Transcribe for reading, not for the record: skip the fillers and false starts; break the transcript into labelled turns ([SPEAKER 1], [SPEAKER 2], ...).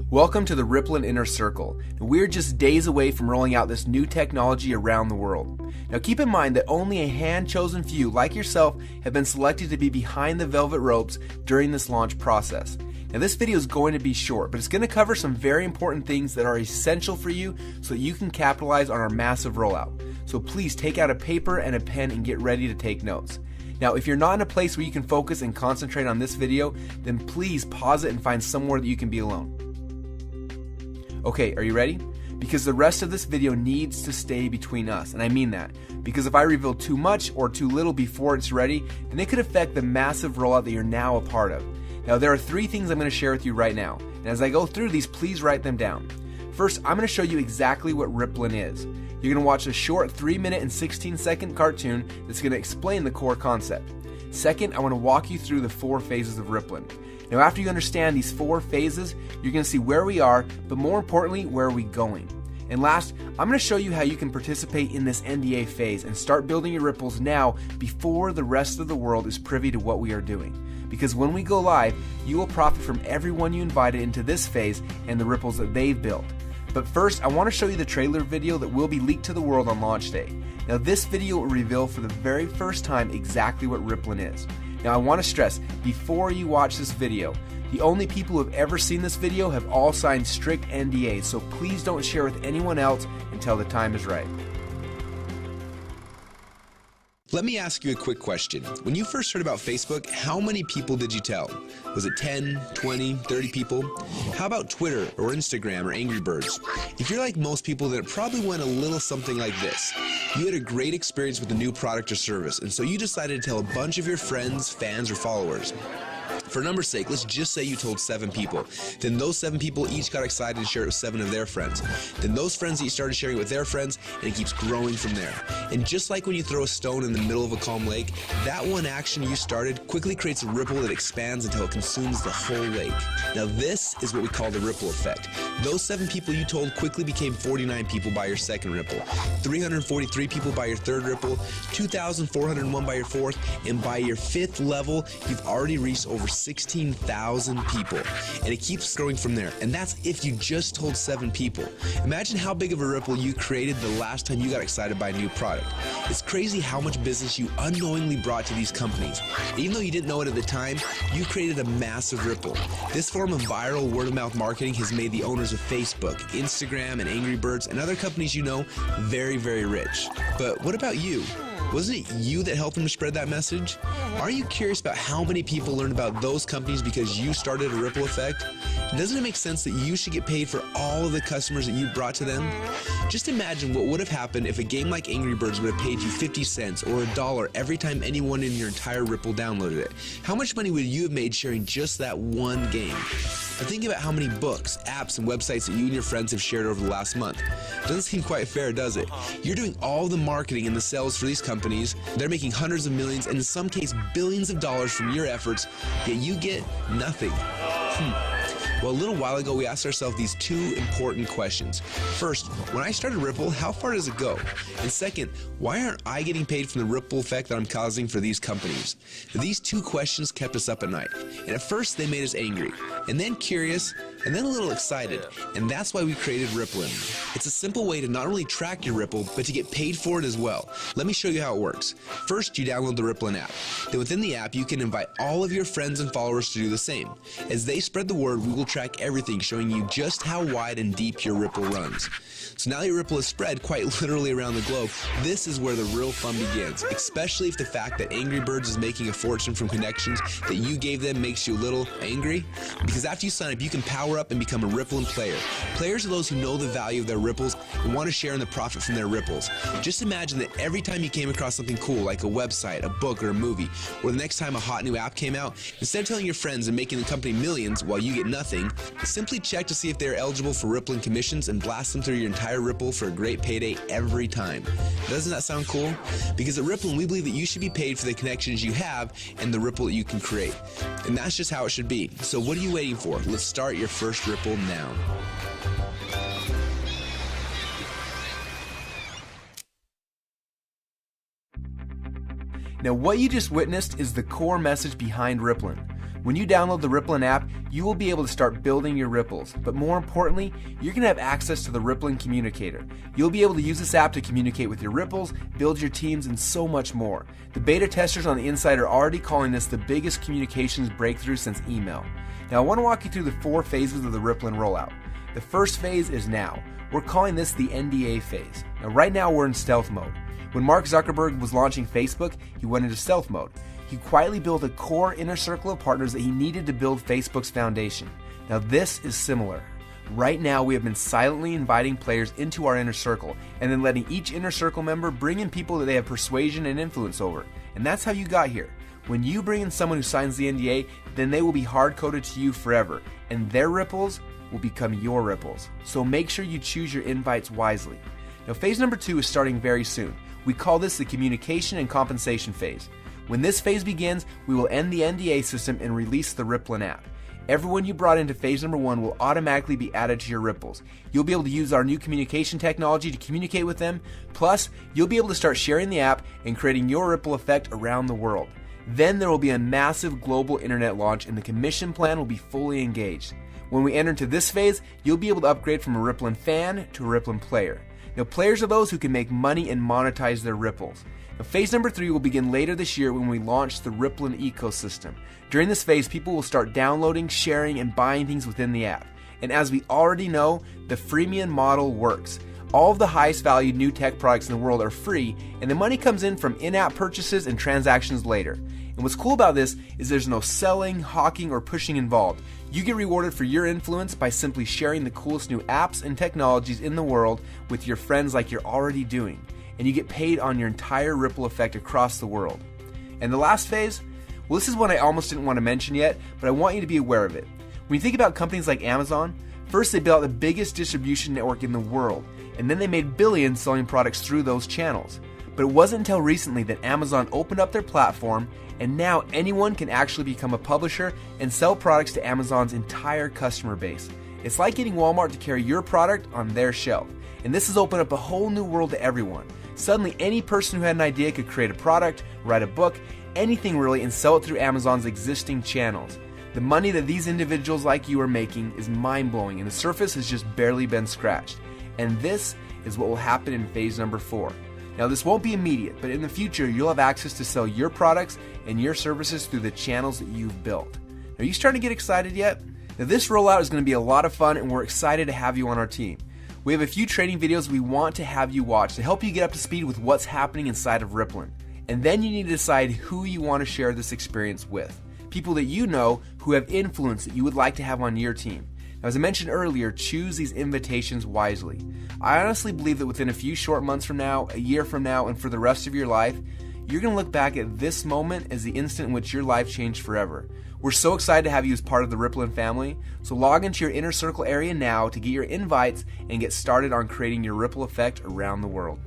[SPEAKER 1] Welcome to the Ripplin' Inner Circle. We're just days away from rolling out this new technology around the world. Now keep in mind that only a hand-chosen few like yourself have been selected to be behind the velvet ropes during this launch process. Now this video is going to be short, but it's going to cover some very important things that are essential for you so that you can capitalize on our massive rollout. So please take out a paper and a pen and get ready to take notes. Now, if you're not in a place where you can focus and concentrate on this video, then please pause it and find somewhere that you can be alone. Okay, are you ready? Because the rest of this video needs to stay between us, and I mean that. Because if I reveal too much or too little before it's ready, then it could affect the massive rollout that you're now a part of. Now, there are 3 things I'm going to share with you right now, and as I go through these, please write them down. First, I'm going to show you exactly what Ripplin' is. You're going to watch a short 3-minute and 16-second cartoon that's going to explain the core concept. Second, I want to walk you through the 4 phases of Ripplin'. Now after you understand these 4 phases, you're going to see where we are, but more importantly, where are we going. And last, I'm going to show you how you can participate in this NDA phase and start building your ripples now before the rest of the world is privy to what we are doing. Because when we go live, you will profit from everyone you invited into this phase and the ripples that they've built. But first, I want to show you the trailer video that will be leaked to the world on launch day. Now this video will reveal for the very first time exactly what Ripplin' is. Now I want to stress, before you watch this video, the only people who have ever seen this video have all signed strict NDAs, so please don't share with anyone else until the time is right.
[SPEAKER 2] Let me ask you a quick question. When you first heard about Facebook, how many people did you tell? Was it 10, 20, 30 people? How about Twitter or Instagram or Angry Birds? If you're like most people, then it probably went a little something like this. You had a great experience with a new product or service, and so you decided to tell a bunch of your friends, fans, or followers. For numbers' sake, let's just say you told 7 people. Then those 7 people each got excited to share it with 7 of their friends. Then those friends each started sharing it with their friends, and it keeps growing from there. And just like when you throw a stone in the middle of a calm lake, that one action you started quickly creates a ripple that expands until it consumes the whole lake. Now this is what we call the ripple effect. Those 7 people you told quickly became 49 people by your second ripple, 343 people by your third ripple, 2,401 by your fourth, and by your 5th level, you've already reached over 16,000 people, and it keeps growing from there. And that's if you just told 7 people. Imagine how big of a ripple you created the last time you got excited by a new product. It's crazy how much business you unknowingly brought to these companies. Even though you didn't know it at the time, you created a massive ripple. This form of viral word-of-mouth marketing has made the owners of Facebook, Instagram, and Angry Birds, and other companies you know very, very rich. But what about you? Wasn't it you that helped them to spread that message? Are you curious about how many people learned about those companies because you started a ripple effect? Doesn't it make sense that you should get paid for all of the customers that you brought to them? Just imagine what would have happened if a game like Angry Birds would have paid you 50 cents or $1 every time anyone in your entire ripple downloaded it. How much money would you have made sharing just that one game? Now think about how many books, apps, and websites that you and your friends have shared over the last month. Doesn't seem quite fair, does it? You're doing all the marketing and the sales for these companies. They're making hundreds of millions and in some cases billions of dollars from your efforts, yet you get nothing. Well, a little while ago, we asked ourselves these 2 important questions. First, when I started Ripple, how far does it go? And second, why aren't I getting paid from the ripple effect that I'm causing for these companies? These 2 questions kept us up at night. And at first, they made us angry, and then curious, and then a little excited. And that's why we created Ripplin'. It's a simple way to not only track your ripple, but to get paid for it as well. Let me show you how it works. First, you download the Ripplin' app. Then within the app, you can invite all of your friends and followers to do the same. As they spread the word, we will track everything, showing you just how wide and deep your ripple runs. So now your ripple is spread quite literally around the globe. This is where the real fun begins, especially if the fact that Angry Birds is making a fortune from connections that you gave them makes you a little angry. Because after you sign up, you can power up and become a Ripplin' player. Players are those who know the value of their ripples and want to share in the profit from their ripples. Just imagine that every time you came across something cool like a website, a book, or a movie, or the next time a hot new app came out, instead of telling your friends and making the company millions while you get nothing, simply check to see if they're eligible for Ripplin' commissions and blast them through your entire ripple for a great payday every time. Doesn't that sound cool? Because at Ripplin', we believe that you should be paid for the connections you have and the ripple that you can create. And that's just how it should be. So what are you waiting for? Let's start your first ripple now.
[SPEAKER 1] Now what you just witnessed is the core message behind Ripplin'. When you download the Rippln app, you will be able to start building your ripples. But more importantly, you're going to have access to the Rippln Communicator. You'll be able to use this app to communicate with your ripples, build your teams, and so much more. The beta testers on the inside are already calling this the biggest communications breakthrough since email. Now I want to walk you through the 4 phases of the Rippln rollout. The first phase is now. We're calling this the NDA phase. Now right now we're in stealth mode. When Mark Zuckerberg was launching Facebook, he went into stealth mode. He quietly built a core inner circle of partners that he needed to build Facebook's foundation. Now this is similar. Right now we have been silently inviting players into our inner circle and then letting each inner circle member bring in people that they have persuasion and influence over. And that's how you got here. When you bring in someone who signs the NDA, then they will be hard-coded to you forever, and their ripples will become your ripples. So make sure you choose your invites wisely. Now phase number 2 is starting very soon. We call this the communication and compensation phase. When this phase begins, we will end the NDA system and release the Rippln app. Everyone you brought into phase number 1 will automatically be added to your ripples. You'll be able to use our new communication technology to communicate with them. Plus, you'll be able to start sharing the app and creating your ripple effect around the world. Then there will be a massive global internet launch and the commission plan will be fully engaged. When we enter into this phase, you'll be able to upgrade from a Rippln fan to a Rippln player. Now, players are those who can make money and monetize their ripples. Now, phase number 3 will begin later this year when we launch the Rippln ecosystem. During this phase, people will start downloading, sharing, and buying things within the app. And as we already know, the freemium model works. All of the highest valued new tech products in the world are free, and the money comes in from in-app purchases and transactions later. And what's cool about this is there's no selling, hawking, or pushing involved. You get rewarded for your influence by simply sharing the coolest new apps and technologies in the world with your friends like you're already doing. And you get paid on your entire ripple effect across the world. And the last phase? Well, this is one I almost didn't want to mention yet, but I want you to be aware of it. When you think about companies like Amazon, first they built out the biggest distribution network in the world, and then they made billions selling products through those channels. But it wasn't until recently that Amazon opened up their platform, and now anyone can actually become a publisher and sell products to Amazon's entire customer base. It's like getting Walmart to carry your product on their shelf. And this has opened up a whole new world to everyone. Suddenly, any person who had an idea could create a product, write a book, anything really, and sell it through Amazon's existing channels. The money that these individuals like you are making is mind-blowing, and the surface has just barely been scratched. And this is what will happen in phase number 4. Now this won't be immediate, but in the future you'll have access to sell your products and your services through the channels that you've built. Are you starting to get excited yet? Now this rollout is going to be a lot of fun and we're excited to have you on our team. We have a few training videos we want to have you watch to help you get up to speed with what's happening inside of Rippln. And then you need to decide who you want to share this experience with. People that you know who have influence that you would like to have on your team. Now, as I mentioned earlier, choose these invitations wisely. I honestly believe that within a few short months from now, a year from now, and for the rest of your life, you're going to look back at this moment as the instant in which your life changed forever. We're so excited to have you as part of the Rippln family, so log into your inner circle area now to get your invites and get started on creating your ripple effect around the world.